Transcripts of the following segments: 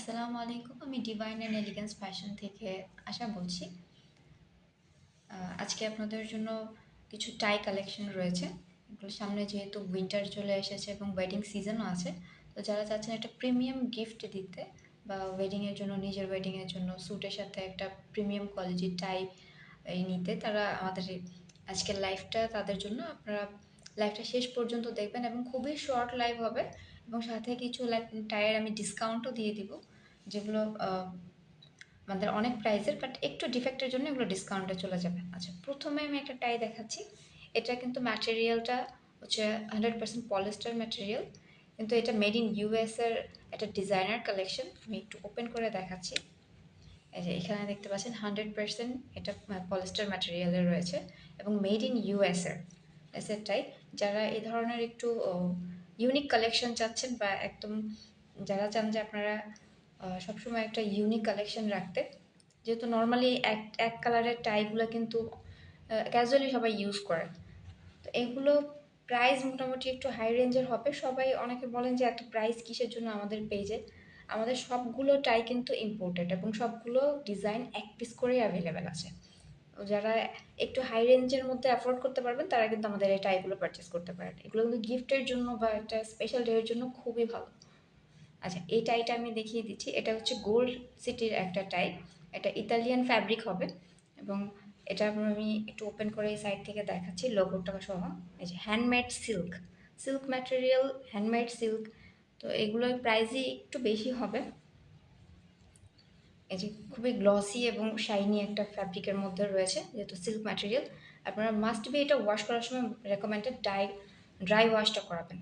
আসসালামু আলাইকুম। আমি ডিভাইন অ্যান্ড এলিগেন্স ফ্যাশন থেকে আশা বলছি। আজকে আপনাদের জন্য কিছু টাই কালেকশন রয়েছে। এগুলো সামনে যেহেতু উইন্টার চলে এসেছে এবং ওয়েডিং সিজনও আছে, তো যারা চাচ্ছেন একটা প্রিমিয়াম গিফট দিতে বা ওয়েডিংয়ের জন্য, নিজের ওয়েডিংয়ের জন্য স্যুটের সাথে একটা প্রিমিয়াম কোয়ালিটির টাই নিতে, তারা আমাদের আজকের লাইভটা তাদের জন্য। আপনারা লাইভটা শেষ পর্যন্ত দেখবেন এবং খুবই শর্ট লাইভ হবে এবং সাথে কিছু টাইয়ের আমি ডিসকাউন্টও দিয়ে দিব, যেগুলো আমাদের অনেক প্রাইসের, বাট একটু ডিফেক্টের জন্য এগুলো ডিসকাউন্টে চলে যাবে। আচ্ছা, প্রথমে আমি একটা টাই দেখাচ্ছি। এটা কিন্তু ম্যাটেরিয়ালটা হচ্ছে 100% পলিস্টার ম্যাটেরিয়াল, কিন্তু এটা মেড ইন ইউএস এর একটা ডিজাইনার কালেকশন। আমি একটু ওপেন করে দেখাচ্ছি। এই যে এখানে দেখতে পাচ্ছেন 100% এটা পলিস্টার ম্যাটেরিয়ালের রয়েছে এবং মেড ইন এর টাই। যারা এই ধরনের একটু ইউনিক কালেকশন চাচ্ছেন বা একদম যারা চান যে আপনারা সবসময় একটা ইউনিক কালেকশন রাখতে, যেহেতু নর্মালি এক এক কালারের টাইগুলো কিন্তু ক্যাজুয়ালি সবাই ইউজ করে, তো এগুলো প্রাইস মোটামুটি একটু হাই রেঞ্জের হবে। সবাই অনেকে বলেন যে একটা প্রাইস কিসের জন্য আমাদের পেজে। আমাদের সবগুলো টাই কিন্তু ইম্পোর্টেড এবং সবগুলো ডিজাইন এক পিস করেই অ্যাভেলেবেল আছে। যারা একটু হাই রেঞ্জের মধ্যে অ্যাফোর্ড করতে পারবেন তারা কিন্তু আমাদের এই টাইগুলো পারচেস করতে পারেন। এগুলো কিন্তু গিফটের জন্য বা একটা স্পেশাল ডে এর জন্য খুবই ভালো। আচ্ছা, এই টাইটা আমি দেখিয়ে দিচ্ছি। এটা হচ্ছে গোল্ড সিটির একটা টাই। এটা ইতালিয়ান ফ্যাব্রিক হবে এবং এটা আমি একটু ওপেন করে এই সাইড থেকে দেখাচ্ছি লোগোটা সহ। এই যে handmade silk, silk material, handmade silk. তো এগুলোর প্রাইসই একটু বেশি হবে। এই যে খুবই গ্লসি এবং শাইনি একটা ফ্যাব্রিকের মধ্যে রয়েছে, যেহেতু সিল্ক ম্যাটেরিয়াল। আপনারা মাস্ট বি এটা ওয়াশ করার সময় রেকমেন্ডেড ড্রাই ওয়াশটা করাবেন।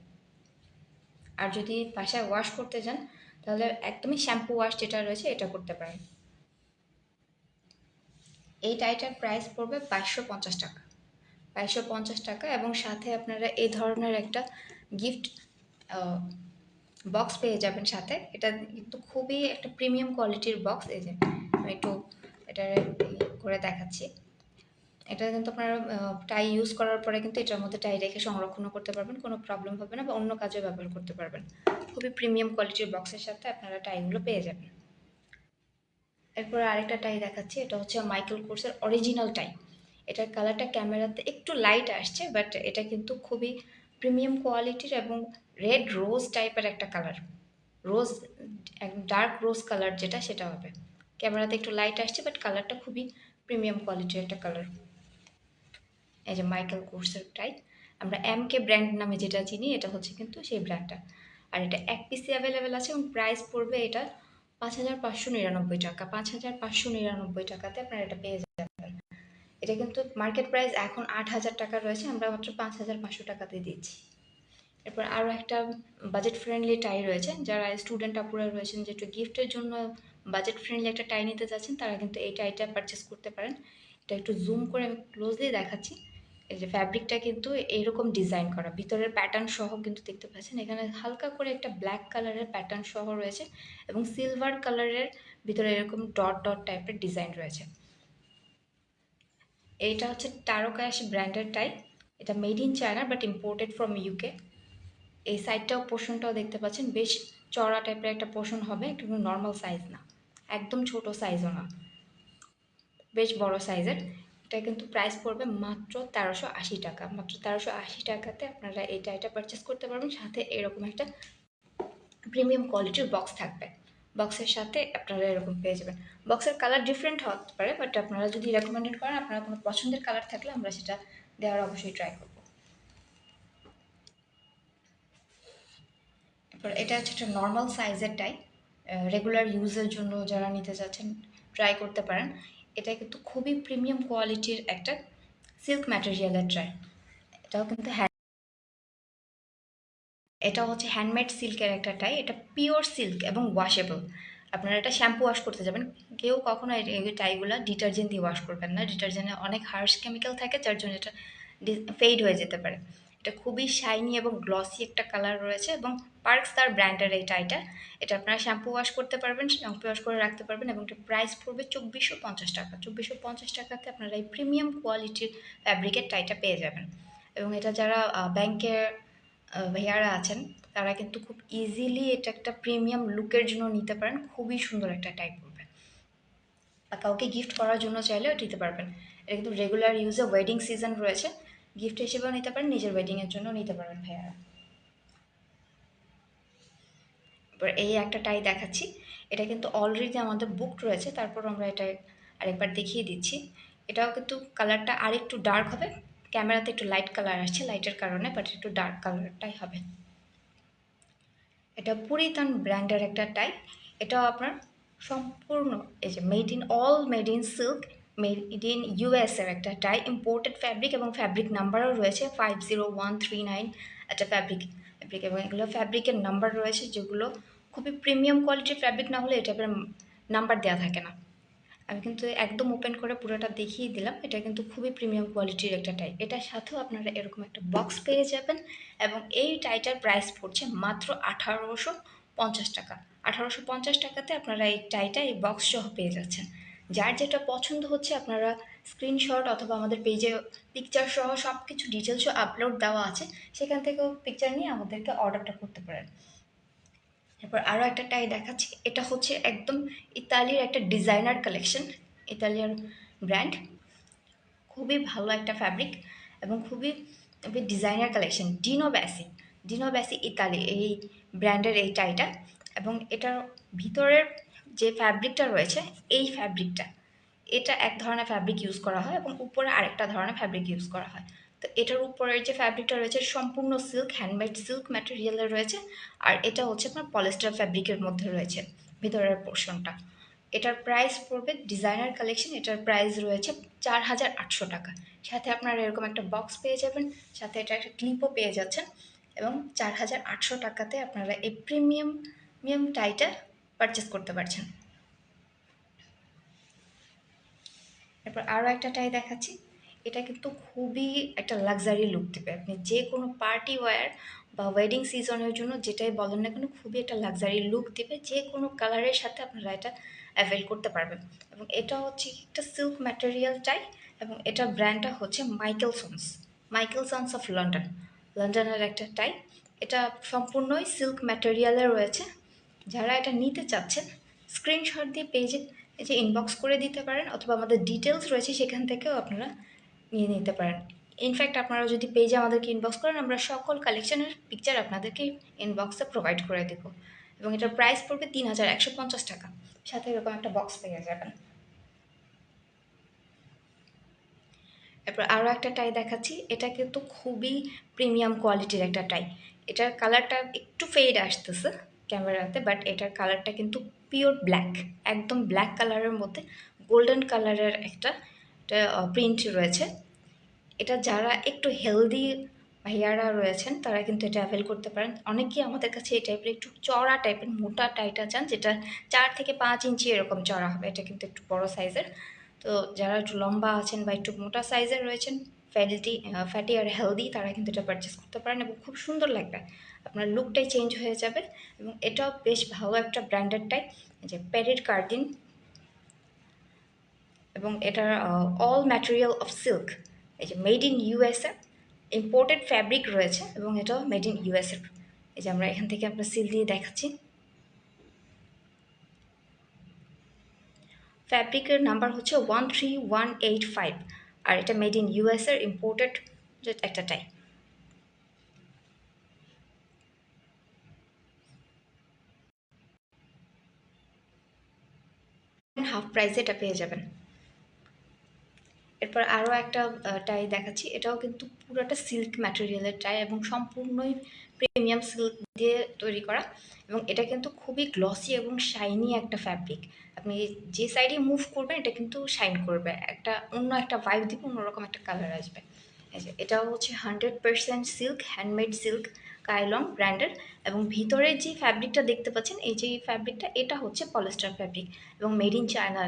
আর যদি বাসায় ওয়াশ করতে যান তাহলে একদমই শ্যাম্পু ওয়াশ যেটা রয়েছে এটা করতে পারেন। এই টাইটার প্রাইস পড়বে 2250 টাকা। 2250 টাকা এবং সাথে আপনারা এই ধরনের একটা গিফট বক্স পেয়ে যাবেন সাথে। এটা কিন্তু খুবই একটা প্রিমিয়াম কোয়ালিটির বক্স। এই যে আমি একটু এটা করে দেখাচ্ছি। এটা কিন্তু আপনারা টাই ইউজ করার পরে কিন্তু এটার মধ্যে টাই রেখে সংরক্ষণও করতে পারবেন, কোনো প্রবলেম হবে না, বা অন্য কাজে ব্যবহার করতে পারবেন। খুবই প্রিমিয়াম কোয়ালিটির বক্সের সাথে আপনারা টাইগুলো পেয়ে যাবেন। এরপরে আরেকটা টাই দেখাচ্ছি। এটা হচ্ছে মাইকেল কোর্সের অরিজিনাল টাই। এটার কালারটা ক্যামেরাতে একটু লাইট আসছে, বাট এটা কিন্তু খুবই প্রিমিয়াম কোয়ালিটির এবং রেড রোজ টাইপের একটা কালার। রোজ, ডার্ক রোজ কালার যেটা, সেটা হবে। ক্যামেরাতে একটু লাইট আসছে, বাট কালারটা খুবই প্রিমিয়াম কোয়ালিটির একটা কালার। এই যে মাইকেল কোর্সের টাই, আমরা MK ব্র্যান্ড নামে যেটা চিনি, এটা হচ্ছে কিন্তু সেই ব্র্যান্ডটা। আর এটা এক পিসে অ্যাভেলেবেল আছে এবং প্রাইস পড়বে এটা 5599 টাকা। 5599 টাকাতে আপনারা এটা পেয়ে যাবেন। এটা কিন্তু মার্কেট প্রাইস এখন 8000 টাকা রয়েছে, আমরা মাত্র 5500 টাকাতে দিচ্ছি। এরপর আরও একটা বাজেট ফ্রেন্ডলি টাই রয়েছে। যারা স্টুডেন্ট আপুরা রয়েছেন যে একটু গিফটের জন্য বাজেট ফ্রেন্ডলি একটা টাই নিতে চাচ্ছেন, তারা কিন্তু এই টাইটা পারচেস করতে পারেন। এটা একটু জুম করে আমি ক্লোজলি দেখাচ্ছি। এই যে ফ্যাব্রিকটা কিন্তু এইরকম ডিজাইন করা, ভিতরের প্যাটার্ন সহ কিন্তু দেখতে পাচ্ছেন। এখানে হালকা করে একটা ব্ল্যাক কালারের প্যাটার্ন সহ রয়েছে এবং সিলভার কালারের ভিতরে এরকম ডট ডট টাইপের ডিজাইন রয়েছে। এইটা হচ্ছে টারোকাশ ব্র্যান্ডের টাই। এটা made in China but imported from UK. এই সাইডটাও পোর্শনটাও দেখতে পাচ্ছেন, বেশ চড়া টাইপের একটা পোর্শন হবে, একটু নর্মাল সাইজ না, একদম ছোট সাইজও না, বেশ বড় সাইজের। এটা কিন্তু প্রাইস পড়বে মাত্র 1380 টাকা। মাত্র 1380 টাকাতে আপনারা এই টাইটা পারচেস করতে পারবেন। সাথে এরকম একটা প্রিমিয়াম কোয়ালিটির বক্স থাকবে। বক্সের সাথে আপনারা এরকম পেয়ে যাবেন। বক্সের কালার ডিফারেন্ট হতে পারে, বাট আপনারা যদি রেকমেন্ডেড করেন, আপনারা কোনো পছন্দের কালার থাকলে আমরা সেটা দেওয়ার অবশ্যই ট্রাই করব। এরপর এটা হচ্ছে একটা নর্মাল সাইজের টাই, রেগুলার ইউজের জন্য যারা নিতে চাচ্ছেন ট্রাই করতে পারেন। এটা কিন্তু খুবই প্রিমিয়াম কোয়ালিটির একটা সিল্ক ম্যাটেরিয়ালের ট্রাই। এটাও কিন্তু এটা হচ্ছে হ্যান্ডমেড সিল্কের একটা টাই। এটা পিওর সিল্ক এবং ওয়াশেবল। আপনারা এটা শ্যাম্পু ওয়াশ করতে যাবেন, কেউ কখনো এই টাইগুলো ডিটারজেন্ট দিয়ে ওয়াশ করবেন না। ডিটারজেন্টে অনেক হার্শ কেমিক্যাল থাকে, যার জন্য এটা ফেড হয়ে যেতে পারে। এটা খুবই শাইনি এবং গ্লসি একটা কালার রয়েছে এবং পার্ক স্টার ব্র্যান্ডের এই টাইটা। এটা আপনারা শ্যাম্পু ওয়াশ করতে পারবেন, শ্যাম্পু ওয়াশ করে রাখতে পারবেন এবং এটা প্রাইস পড়বে 2450 টাকা। 2450 টাকাতে আপনারা এই প্রিমিয়াম কোয়ালিটির ফ্যাব্রিকের টাইটা পেয়ে যাবেন। এবং এটা যারা ব্যাংকের ভাইয়ারা আছেন তারা কিন্তু খুব ইজিলি এটা একটা প্রিমিয়াম লুকের জন্য নিতে পারেন, খুবই সুন্দর একটা টাই পড়বে। বা কাউকে গিফট করার জন্য চাইলেও দিতে পারবেন। এটা কিন্তু রেগুলার ইউজে ওয়েডিং সিজন রয়েছে, গিফট হিসেবেও নিতে পারেন, নিজের ওয়েডিংয়ের জন্য নিতে পারবেন ভাইয়ারা। এবার এই একটা টাই দেখাচ্ছি, এটা কিন্তু অলরেডি আমাদের বুকড রয়েছে, তারপর আমরা এটা আরেকবার দেখিয়ে দিচ্ছি। এটাও কিন্তু কালারটা আরেকটু ডার্ক হবে, ক্যামেরাতে একটু লাইট কালার আসছে লাইটের কারণে, বাট একটু ডার্ক কালারটাই হবে। এটা পুরিতান ব্র্যান্ডের একটা টাই, এটাও আপনার সম্পূর্ণ এই যে made in silk, made in US এর একটা টাই, ইম্পোর্টেড ফ্যাব্রিক এবং ফ্যাব্রিক নাম্বারও রয়েছে 50139 একটা ফ্যাব্রিক এবং এগুলো ফ্যাব্রিকের নাম্বার রয়েছে, যেগুলো খুবই প্রিমিয়াম কোয়ালিটির ফ্যাব্রিক না হলে এটা নাম্বার দেওয়া থাকে না। আমি কিন্তু একদম ওপেন করে পুরোটা দেখিয়ে দিলাম, এটা কিন্তু খুবই প্রিমিয়াম কোয়ালিটির একটা টাই। এটার সাথেও আপনারা এরকম একটা বক্স পেয়ে যাবেন এবং এই টাইটার প্রাইস পড়ছে মাত্র 1850 টাকা। 1850 টাকাতে আপনারা এই টাইটা এই বক্স সহ পেয়ে যাচ্ছেন। যার যেটা পছন্দ হচ্ছে আপনারা স্ক্রিনশট অথবা আমাদের পেজে পিকচার সহ সব কিছু ডিটেলসও আপলোড দেওয়া আছে, সেখান থেকেও পিকচার নিয়ে আমাদেরকে অর্ডারটা করতে পারেন। এরপর আরও একটা টাই দেখাচ্ছি, এটা হচ্ছে একদম ইতালির একটা ডিজাইনার কালেকশন, ইতালিয়ান ব্র্যান্ড, খুবই ভালো একটা ফ্যাব্রিক এবং খুবই ডিজাইনার কালেকশন। ডিনো ব্যাসি ইতালি এই ব্র্যান্ডের এই টাইটা, এবং এটার ভিতরের যে ফ্যাব্রিকটা রয়েছে এই ফ্যাব্রিকটা, এটা এক ধরনের ফ্যাব্রিক ইউজ করা হয় এবং উপরে আরেকটা ধরনের ফ্যাব্রিক ইউজ করা হয়। তো এটার উপরের যে ফ্যাব্রিকটা রয়েছে সম্পূর্ণ সিল্ক, হ্যান্ডমেড সিল্ক ম্যাটেরিয়ালের রয়েছে, আর এটা হচ্ছে আপনার পলিস্টার ফ্যাব্রিকের মধ্যে রয়েছে ভিতরের পোর্শনটা। এটার প্রাইস পড়বে, ডিজাইনার কালেকশন, এটার প্রাইস রয়েছে 4800 টাকা। সাথে আপনারা এরকম একটা বক্স পেয়ে যাবেন, সাথে এটা একটা ক্লিপও পেয়ে যাচ্ছেন, এবং 4800 টাকাতে আপনারা এই প্রিমিয়াম টাইটা পারচেস করতে পারছেন। এরপর আরও একটা টাই দেখাচ্ছি, এটা কিন্তু খুবই একটা লাক্সারি লুক দেবে, আপনি যে কোনো পার্টি ওয়্যার বা ওয়েডিং সিজনের জন্য যেটাই বলেন না কেন খুবই একটা লাক্সারি লুক দেবে, যে কোনো কালারের সাথে আপনারা এটা অ্যাভেল করতে পারবেন। এবং এটা হচ্ছে একটা সিল্ক ম্যাটেরিয়াল টাই, এবং এটার ব্র্যান্ডটা হচ্ছে মাইকেলসন্স অফ লন্ডনের একটা টাই। এটা সম্পূর্ণই সিল্ক ম্যাটেরিয়ালে রয়েছে। যারা এটা নিতে চাচ্ছেন স্ক্রিনশট দিয়ে পেজে এই যে ইনবক্স করে দিতে পারেন, অথবা আমাদের ডিটেলস রয়েছে সেখান থেকেও আপনারা নিয়ে নিতে পারেন। ইনফ্যাক্ট আপনারা যদি পেজে আমাদেরকে ইনবক্স করেন, আমরা সকল কালেকশনের পিকচার আপনাদেরকে ইনবক্সে প্রোভাইড করে দেবো। এবং এটার প্রাইস পড়বে 3150 টাকা, সাথে এরকম একটা বক্স পেয়ে যাবেন। এরপর আরও একটা টাই দেখাচ্ছি, এটা কিন্তু খুবই প্রিমিয়াম কোয়ালিটির একটা টাই। এটার কালারটা একটু ফেড আসতেছে ক্যামেরাতে, বাট এটার কালারটা কিন্তু পিওর ব্ল্যাক, একদম ব্ল্যাক কালারের মধ্যে গোল্ডেন কালারের একটা প্রিন্ট রয়েছে। এটা যারা একটু হেলদি ভাইয়ারা রয়েছেন তারা কিন্তু এটা অ্যাভেল করতে পারেন। অনেকেই আমাদের কাছে এই টাইপের একটু চড়া টাইপের মোটা টাইটা চান, যেটা 4 থেকে 5 ইঞ্চি এরকম চড়া হবে, এটা কিন্তু একটু বড় সাইজের। তো যারা একটু লম্বা আছেন বা একটু মোটা সাইজের রয়েছেন, ফ্যাটি আর হেলদি, তারা কিন্তু এটা পারচেস করতে পারেন এবং খুব সুন্দর লাগবে, আপনার লুকটাই চেঞ্জ হয়ে যাবে। এবং এটাও বেশ ভালো একটা ব্র্যান্ডেড টাইপ, যে প্যারিড কার্ডিন, এবং এটার অল ম্যাটেরিয়াল অফ সিল্ক, এই যে made in USA, imported fabric রয়েছে এবং এটাও মেড ইন ইউএসএ। এই যে আমরা এখান থেকে আমরা সিল দিয়ে দেখাচ্ছি, ফ্যাব্রিকের নাম্বার হচ্ছে 13185, আর এটা মেড ইন ইউএসএর ইম্পোর্টেড একটা টাই। হাফ প্রাইসে এটা পেয়ে যাবেন। এরপর আরও একটা টাই দেখাচ্ছি, এটাও কিন্তু পুরোটা সিল্ক ম্যাটেরিয়ালের টাই এবং সম্পূর্ণই প্রিমিয়াম সিল্ক দিয়ে তৈরি করা, এবং এটা কিন্তু খুবই গ্লসি এবং শাইনি একটা ফ্যাব্রিক। আপনি যে সাইডে মুভ করবেন এটা কিন্তু শাইন করবে, অন্য একটা ভাইব দিবে, অন্যরকম একটা কালার আসবে। এই যে এটাও হচ্ছে 100% সিল্ক, হ্যান্ডমেড সিল্ক, কাইলন ব্র্যান্ডের, এবং ভিতরের যে ফ্যাব্রিকটা দেখতে পাচ্ছেন এই যে ফ্যাব্রিকটা, এটা হচ্ছে পলিস্টার ফ্যাব্রিক এবং মেড ইন চায়না।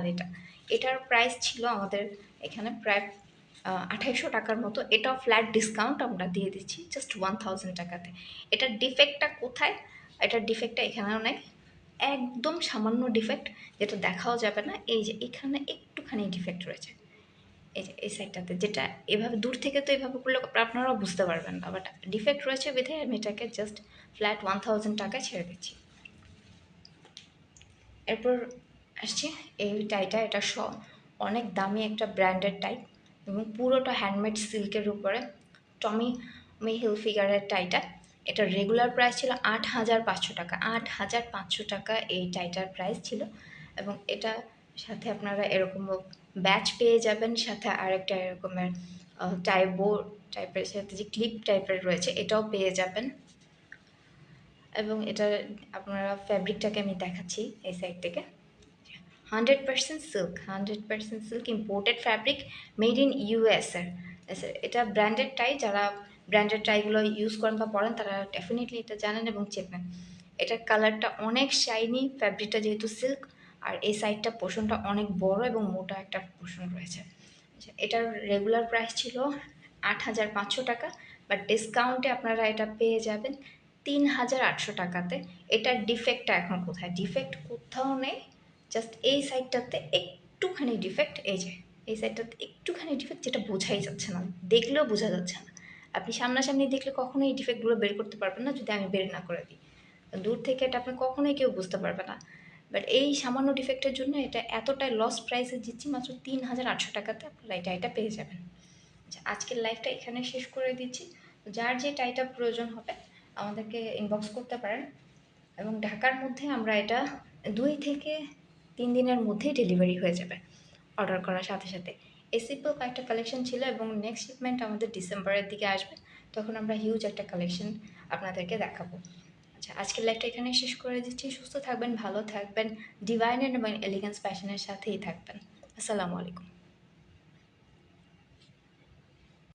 এটার প্রাইস ছিল আমাদের এখানে প্রায় 2800 টাকার মতো, এটাও ফ্ল্যাট ডিসকাউন্ট আমরা দিয়ে দিচ্ছি জাস্ট 1000 টাকাতে। এটার ডিফেক্টটা কোথায়? এটার ডিফেক্টটা এখানেও নেই, একদম সামান্য ডিফেক্ট, যেটা দেখাও যাবে না। এই যে এখানে একটুখানি ডিফেক্ট রয়েছে, এই যে এই সাইডটাতে, যেটা এভাবে দূর থেকে তো এভাবে করলে আপনারাও বুঝতে পারবেন না, বাট ডিফেক্ট রয়েছে বিধে আমি এটাকে জাস্ট ফ্ল্যাট 1000 টাকায় ছেড়ে দিচ্ছি। এরপর আসছে এই টাইটা, এটা অনেক দামি একটা ব্র্যান্ডেড টাই এবং পুরোটা হ্যান্ডমেড সিল্কের উপরে টমি হিলফিগারের টাইটা। এটা রেগুলার প্রাইস ছিল 8500 টাকা, 8500 টাকা এই টাইটার প্রাইস ছিল। এবং এটা সাথে আপনারা এরকম ব্যাচ পেয়ে যাবেন, সাথে আরেকটা এরকমের টাইবো টাইপের সাথে যে ক্লিপ টাইপের রয়েছে এটাও পেয়ে যাবেন। এবং এটা আপনারা ফ্যাব্রিকটাকে আমি দেখাচ্ছি এই সাইড থেকে। 100% silk, 100% silk, imported fabric, made in ইউএসএর। এটা ব্র্যান্ডেড টাই, যারা ব্র্যান্ডেড টাইগুলো ইউজ করেন বা পরেন তারা ডেফিনেটলি এটা জানেন এবং চেনেন। এটার কালারটা অনেক শাইনি, ফ্যাব্রিকটা যেহেতু সিল্ক, আর এই সাইডটা পোর্শনটা অনেক বড় এবং মোটা একটা পোর্শন রয়েছে। এটার রেগুলার প্রাইস ছিল 8500 টাকা, বাট ডিসকাউন্টে আপনারা এটা পেয়ে যাবেন 3800 টাকাতে। এটার ডিফেক্টটা এখন কোথায়? ডিফেক্ট কোথাও নেই, জাস্ট এই সাইডটাতে একটুখানি ডিফেক্ট, এই যে এই সাইডটাতে একটুখানি ডিফেক্ট, যেটা বোঝাই যাচ্ছে না, দেখলেও বোঝা যাচ্ছে না। আপনি সামনাসামনি দেখলে কখনোই এই ডিফেক্টগুলো বের করতে পারবেন না যদি আমি বের না করে দিই। দূর থেকে এটা আপনি কখনোই কেউ বুঝতে পারবে না। বাট এই সামান্য ডিফেক্টের জন্য এটা এতটাই লস প্রাইসে দিচ্ছি, মাত্র 3800 টাকাতে আপনারা এই টাইটা পেয়ে যাবেন। আচ্ছা, আজকের লাইভটা এখানে শেষ করে দিচ্ছি। যার যে টাইটা প্রয়োজন হবে আমাদেরকে ইনবক্স করতে পারেন, এবং ঢাকার মধ্যে আমরা এটা 2 থেকে 3 দিনের মধ্যেই ডেলিভারি হয়ে যাবে অর্ডার করার সাথে সাথে। এই সিম্পল কয়েকটা কালেকশন ছিল এবং নেক্সট শিপমেন্ট আমাদের ডিসেম্বরের দিকে আসবে, তখন আমরা হিউজ একটা কালেকশন আপনাদেরকে দেখাবো। আচ্ছা, আজকের লাইভটা এখানে শেষ করে দিচ্ছি। সুস্থ থাকবেন, ভালো থাকবেন, ডিভাইন অ্যান্ড এলিগেন্স ফ্যাশনের সাথেই থাকবেন। আসসালামু আলাইকুম।